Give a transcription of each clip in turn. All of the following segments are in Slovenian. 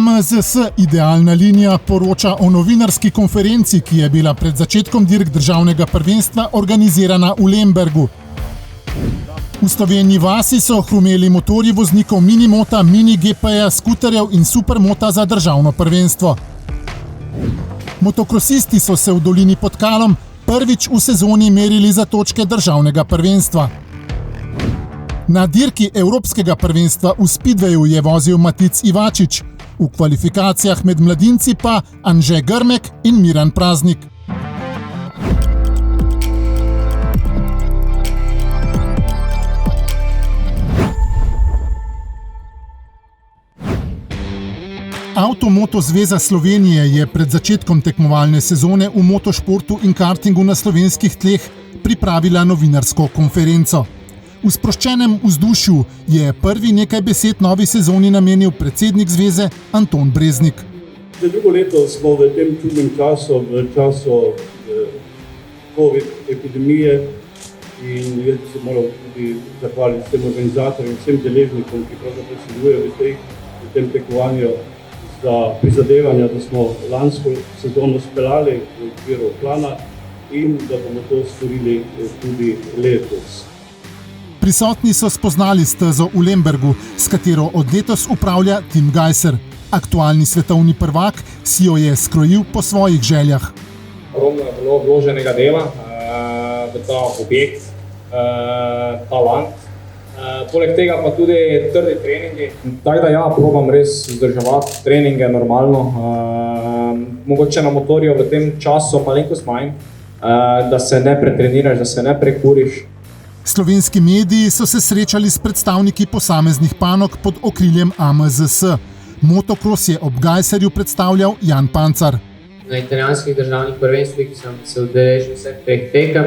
AMZS Idealna linija poroča o novinarski konferenci, ki je bila pred začetkom dirk državnega prvenstva organizirana v Lembergu. V Sloveniji vasi so hrumeli motorji voznikov minimota, mini GP-ja, skuterjev in supermota za državno prvenstvo. Motokrosisti so se v dolini pod Kalom prvič v sezoni merili za točke državnega prvenstva. Na dirki evropskega prvenstva v Speedwayu je vozil Matic Ivačič, v kvalifikacijah med mladinci pa Anže Grmek in Miran Praznik. Avtomoto zveza Slovenije je pred začetkom tekmovalne sezone v motošportu in kartingu na slovenskih tleh pripravila novinarsko konferenco. V sproščenem vzdušju je prvi nekaj besed novi sezoni namenil predsednik zveze Anton Breznik. Že drugo leto smo v tem čudnem času, v času COVID epidemije, in jaz se moram tudi zahvaliti vsem organizatorjem, vsem deležnikom, ki pravzaprav sodelujejo v tem tekmovanju, za prizadevanja, da smo lansko sezono speljali v okviru plana in da bomo to storili tudi letos. Prisotni so spoznali stezo v Lembergu, s katero od letos upravlja Tim Gajser. Aktualni svetovni prvak si jo je skrojil po svojih željah. Ogromno je bilo vloženega dela v ta objekt, talent. Poleg tega pa tudi trdi treningi. Tako da ja, probam res vzdrževati treninge normalno. Mogoče na motorju v tem času malenkost manj, da se ne pretreniraš, da se ne prekuriš. Slovenski mediji so se srečali s predstavniki posameznih panog pod okriljem AMZS. Motokros je ob Gajserju predstavljal Jan Pancar. Na italijanskih državnih prvenstvih sem se udeležil vseh treh tekem,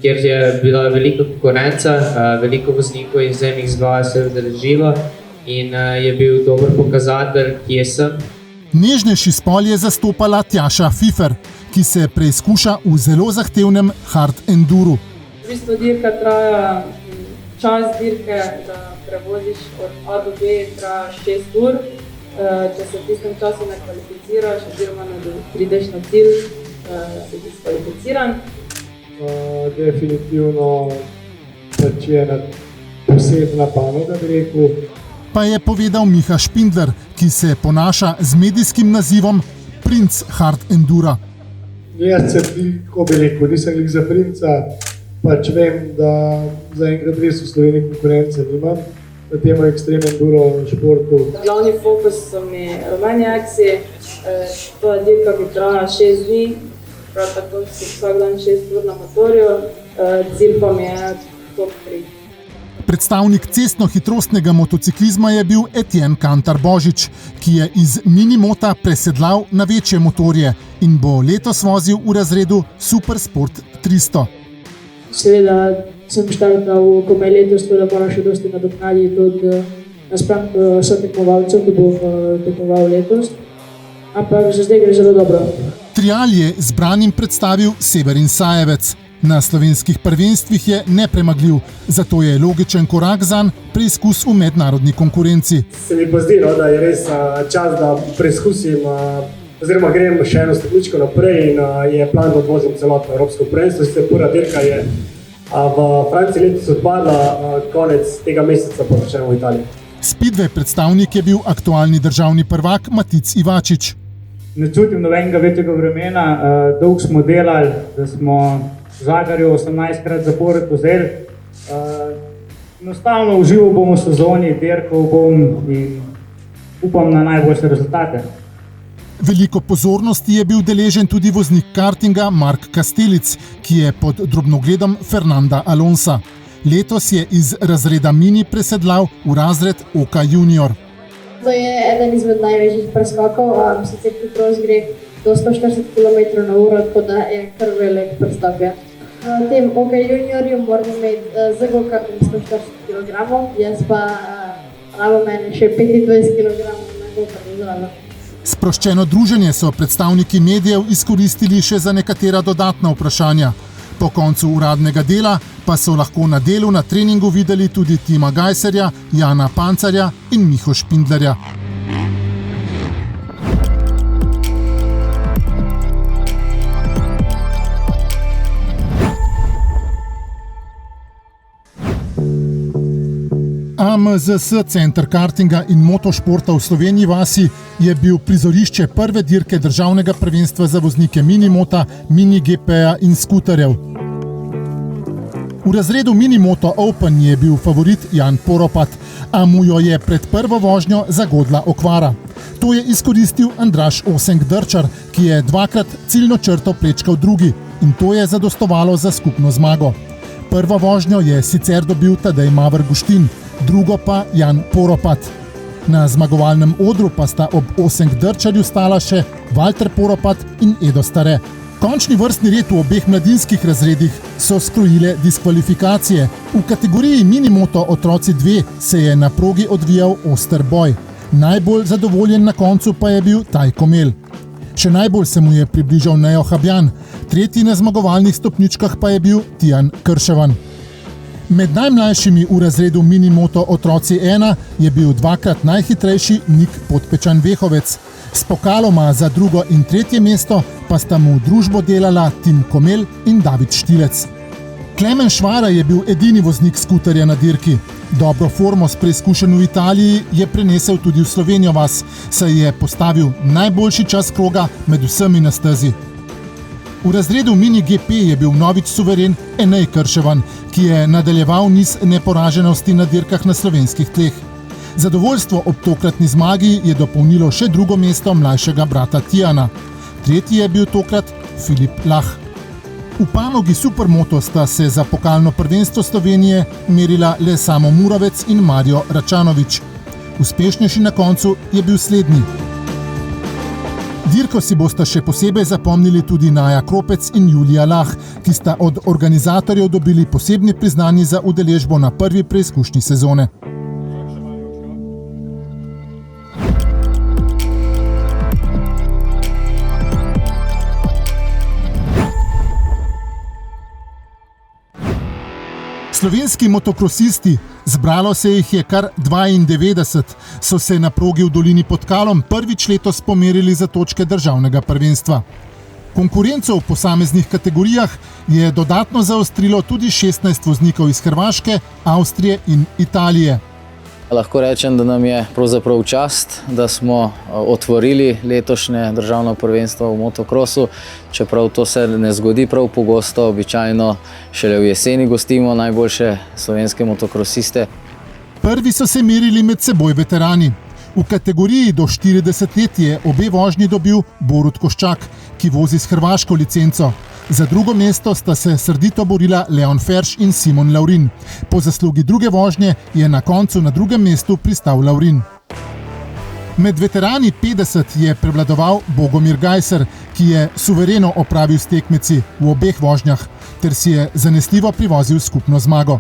kjer je bila velika konkurenca, veliko voznikov iz MX2 se je udeležilo in je bil dober pokazatelj, kje sem. Nežnejši spol je zastopala Tjaša Fifer, ki se preizkuša v zelo zahtevnem hard enduru. V bistvu dirka traja, čas dirke, da prevoziš od A do B, traja 6 ur. Če se v tistem času ne kvalificiraš, oziroma ne prideš na cilj, si diskvalificiran. Definitivno pač je ena posebna panoga, bi rekel. Pa je povedal Miha Špindler, ki se ponaša z medijskim nazivom Princ hard endura. Jaz se tako bi rekel, nisem glih za princa, pač vem, da zaenkrat res v Sloveniji konkurence nimam na temo ekstrem enduro športu. Glavni fokus so mi rumeni aksi, to je dirka, ki traja 6 dni, prav tako si vsak dan 6 ur na motorju, cilj pa mi je top 3. Predstavnik cestno-hitrostnega motociklizma je bil Etienne Kantar-Božič, ki je iz minimota presedlal na večje motorje in bo letos vozil v razredu Supersport 300. Seveda sem štartal komaj letos, da moram še dosti nadoknaditi tudi naspram sotekmovalcev, ki bom tekmoval letos. Ampak za zdaj gre zelo dobro. Trial je zbranim predstavil Severin Sajevec. Na slovenskih prvenstvih je nepremagljiv, zato je logičen korak zanj preizkus v mednarodni konkurenci. Se mi pa zdi, da je res čas, da preizkusim, oziroma grem še eno stopničko naprej in je plan, da odvozim celotno evropsko prvenstvo. Sicer prva dirka je v Franciji letos odpadla, konec tega meseca pa začnemo v Italiji. Speedway predstavnik je bil aktualni državni prvak Matic Ivačič. Ne čutim nobenega večjega vremena, dolgo smo delali, da smo v Zagarju 18krat zapored vzeli. Enostavno užival bom v sezoni, dirkal bom in upam na najboljše rezultate. Veliko pozornosti je bil deležen tudi voznik kartinga Mark Kastelic, ki je pod drobnogledom Fernanda Alonsa. Letos je iz razreda mini presedlal v razred Oka Junior. To je eden izmed največjih preskokov, sicer hitrost gre do 140 km/h, tako da je kar velik preskok. V tem Oka Juniorju moramo imeti z go-kartom 140 kg, jaz pa rabo mene še 25 kg na go-kartu zraven. Sproščeno druženje so predstavniki medijev izkoristili še za nekatera dodatna vprašanja. Po koncu uradnega dela pa so lahko na delu na treningu videli tudi Tima Gajserja, Jana Pancarja in Miho Špindlerja. AMZS Center kartinga in motošporta v Sloveniji vasi je bil prizorišče prve dirke državnega prvenstva za voznike minimota, mini-GP-ja in skuterjev. V razredu Minimoto Open je bil favorit Jan Poropat, a mu jo je pred prvo vožnjo zagodla okvara. To je izkoristil Andraž Osenk-Drčar, ki je dvakrat ciljno črto prečkal drugi, in to je zadostovalo za skupno zmago. Prvo vožnjo je sicer dobil Tadej Mavr Guštin, drugo pa Jan Poropat. Na zmagovalnem odru pa sta ob Osenk-Drčarju stala še Valter Poropat in Edo Stare. Končni vrstni red v obeh mladinskih razredih so skrojile diskvalifikacije. V kategoriji Minimoto otroci 2 se je na progi odvijal oster boj. Najbolj zadovoljen na koncu pa je bil Tajko Mel. Še najbolj se mu je približal Nejo Habjan, tretji na zmagovalnih stopničkah pa je bil Tijan Krševan. Med najmlajšimi v razredu Minimoto otroci 1 je bil dvakrat najhitrejši Nik Podpečan-Vehovec. S pokaloma za drugo in tretje mesto pa sta mu družbo delala Tim Komel in David Štilec. Klemen Švara je bil edini voznik skuterja na dirki. Dobro formo s preizkušenj v Italiji je prenesel tudi v Slovenijo vas, saj je postavil najboljši čas kroga med vsemi na stezi. V razredu Mini GP je bil vnovič suveren Enej Krševan, ki je nadaljeval niz neporaženosti na dirkah na slovenskih tleh. Zadovoljstvo ob tokratni zmagi je dopolnilo še drugo mesto mlajšega brata Tijana. Tretji je bil tokrat Filip Lah. V panogi Supermoto sta se za pokalno prvenstvo Slovenije merila le Samo Muravec in Mario Račanovič. Uspešnejši na koncu je bil slednji. Dirko si bosta še posebej zapomnili tudi Naja Kropec in Julija Lah, ki sta od organizatorjev dobili posebni priznanji za udeležbo na prvi preizkušnji sezone. Slovenski motokrosisti, zbralo se jih je kar 92, so se na progi v dolini pod Kalom prvič letos pomerili za točke državnega prvenstva. Konkurenco v posameznih kategorijah je dodatno zaostrilo tudi 16 voznikov iz Hrvaške, Avstrije in Italije. Lahko rečem, da nam je pravzaprav čast, da smo otvorili letošnje državno prvenstvo v motokrosu, čeprav to se ne zgodi prav pogosto, običajno šele v jeseni gostimo najboljše slovenske motokrosiste. Prvi so se merili med seboj veterani. V kategoriji do 40 let je obe vožnji dobil Borut Koščak, ki vozi s hrvaško licenco. Za drugo mesto sta se srdito borila Leon Ferš in Simon Laurin. Po zaslugi druge vožnje je na koncu na drugem mestu pristal Laurin. Med veterani 50 je prevladoval Bogomir Gajser, ki je suvereno opravil s tekmeci v obeh vožnjah, ter si je zanesljivo privozil skupno zmago.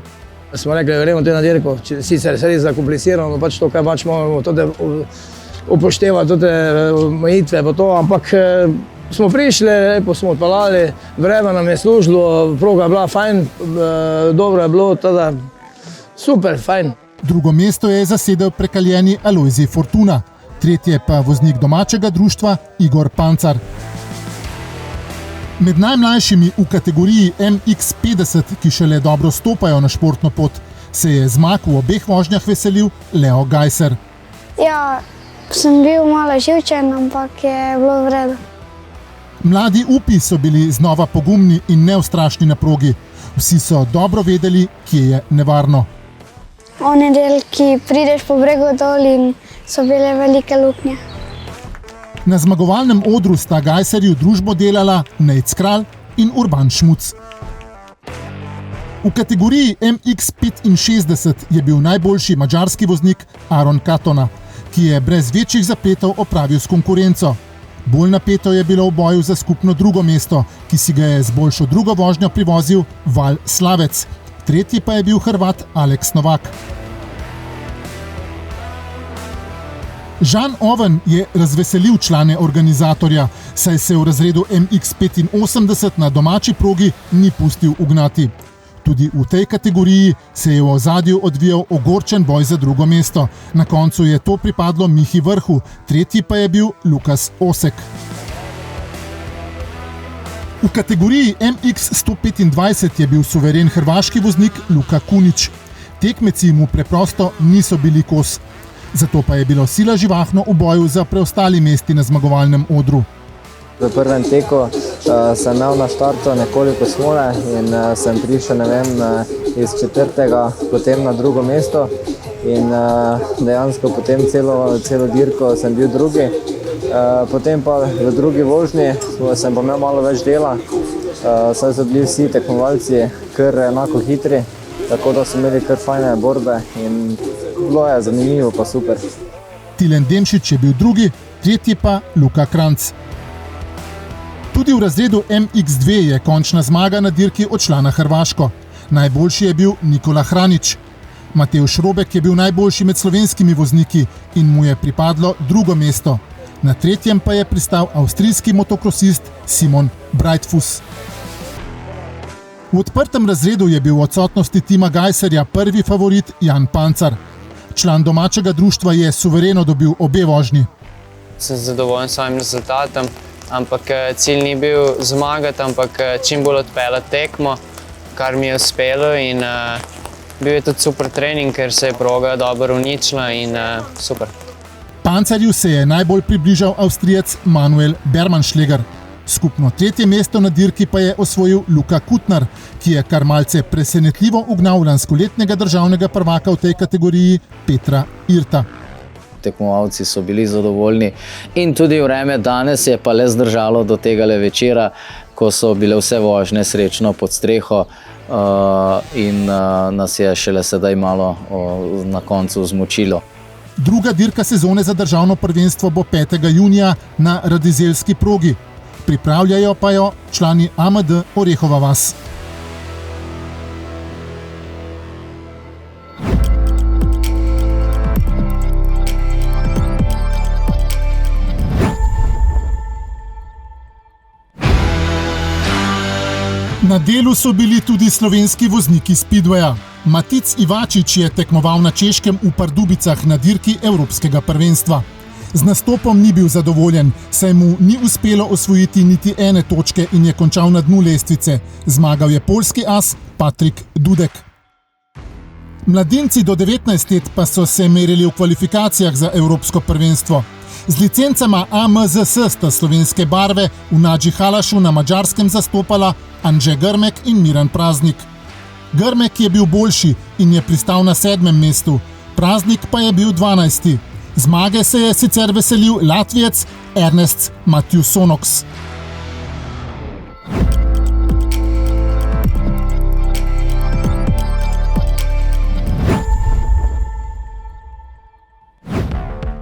Smo rekli, verjemo te na dirko, sicer se res zakomplicirano, pač to, kaj pač moramo upoštevati, te omejitve, ampak smo prišli, lepo smo odpeljali, vreme nam je služilo, proga je bila fajn, dobro je bilo, tada super, fajn. Drugo mesto je zasedel prekaljeni Alojzij Fortuna, tretje pa voznik domačega društva Igor Pancar. Med najmlajšimi v kategoriji MX50, ki šele dobro stopajo na športno pot, se je zmag v obeh vožnjah veselil Leo Gajser. Ja, sem bil malo živčen, ampak je bilo v redu. Mladi upi so bili znova pogumni in neustrašni na progi. Vsi so dobro vedeli, kje je nevarno. Oni del, ki prideš po bregu dol in so bile velike luknje. Na zmagovalnem odru sta Gajserju družbo delala Nejc Kralj in Urban Šmuc. V kategoriji MX65 je bil najboljši madžarski voznik Aron Katona, ki je brez večjih zapletov opravil s konkurenco. Bolj napeto je bilo v boju za skupno drugo mesto, ki si ga je z boljšo drugo vožnjo privozil Val Slavec. Tretji pa je bil Hrvat Alex Novak. Žan Oven je razveselil člane organizatorja, saj se v razredu MX85 na domači progi ni pustil ugnati. Tudi v tej kategoriji se je v ozadju odvijal ogorčen boj za drugo mesto. Na koncu je to pripadlo Mihi Vrhu, tretji pa je bil Lukas Osek. V kategoriji MX125 je bil suveren hrvaški voznik Luka Kunič. Tekmeci mu preprosto niso bili kos. Zato pa je bilo sila živahno v boju za preostali mesti na zmagovalnem odru. V prvem teku sem imel na štartu nekoliko smole in sem prišel, iz 4., potem na 2. mesto in dejansko potem celo dirko sem bil 2. Potem pa v drugi vožnji sem pa imel malo več dela, saj so bili vsi tekmovalci kar enako hitri, tako da so imeli kar fajne borbe in bilo je zanimivo pa super. Tilen Demšič je bil 2., 3. pa Luka Kranjc. Tudi v razredu MX2 je končna zmaga na dirki odšla na Hrvaško. Najboljši je bil Nikola Hranić. Matevž Robek je bil najboljši med slovenskimi vozniki in mu je pripadlo 2. mesto. Na 3. pa je pristal avstrijski motokrosist Simon Breitfuss. V odprtem razredu je bil v odsotnosti Tima Gajserja prvi favorit Jan Pancar. Član domačega društva je suvereno dobil obe vožnji. Sem zadovoljen s svojim rezultatom, ampak cilj ni bil zmagati, ampak čim bolj odpeljati tekmo, kar mi je uspelo in bil je tudi super trening, ker se je proga dobro uničila in super. Pancarju se je najbolj približal Avstrijec Manuel Bermanschläger. Skupno 3. mesto na dirki pa je osvojil Luka Kutnar, ki je kar malce presenetljivo ugnal lanskoletnega državnega prvaka v tej kategoriji Petra Irta. Tekmovalci so bili zadovoljni in tudi vreme danes je pa le zdržalo do tega večera, ko so bile vse vožnje srečno pod streho in nas je šele sedaj malo na koncu zmočilo. Druga dirka sezone za državno prvenstvo bo 5. junija na Radizelski progi. Pripravljajo pa jo člani AMD Orehova vas. Na delu so bili tudi slovenski vozniki Speedwaya. Matic Ivačič je tekmoval na Češkem v Pardubicah na dirki Evropskega prvenstva. Z nastopom ni bil zadovoljen, saj mu ni uspelo osvojiti niti ene točke in je končal na dnu lestvice. Zmagal je poljski as Patrik Dudek. Mladinci do 19 let pa so se merili v kvalifikacijah za Evropsko prvenstvo. Z licencama AMZS sta slovenske barve v Nadži Halašu na Madžarskem zastopala Anže Grmek in Miran Praznik. Grmek je bil boljši in je pristal na 7. mestu, Praznik pa je bil 12. Zmage se je sicer veselil Latvijec Ernest Matjusonoks.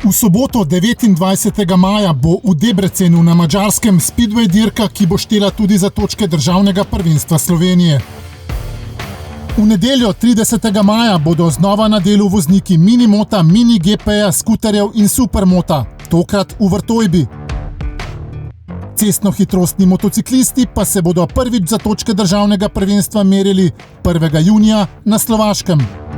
V soboto 29. maja bo v Debrecenu na Madžarskem Speedway dirka, ki bo štela tudi za točke državnega prvenstva Slovenije. V nedeljo 30. maja bodo znova na delu vozniki minimota, mini GP-ja, skuterjev in supermota, tokrat v Vrtojbi. Cestnohitrostni motociklisti pa se bodo prvič za točke državnega prvenstva merili 1. junija na Slovaškem.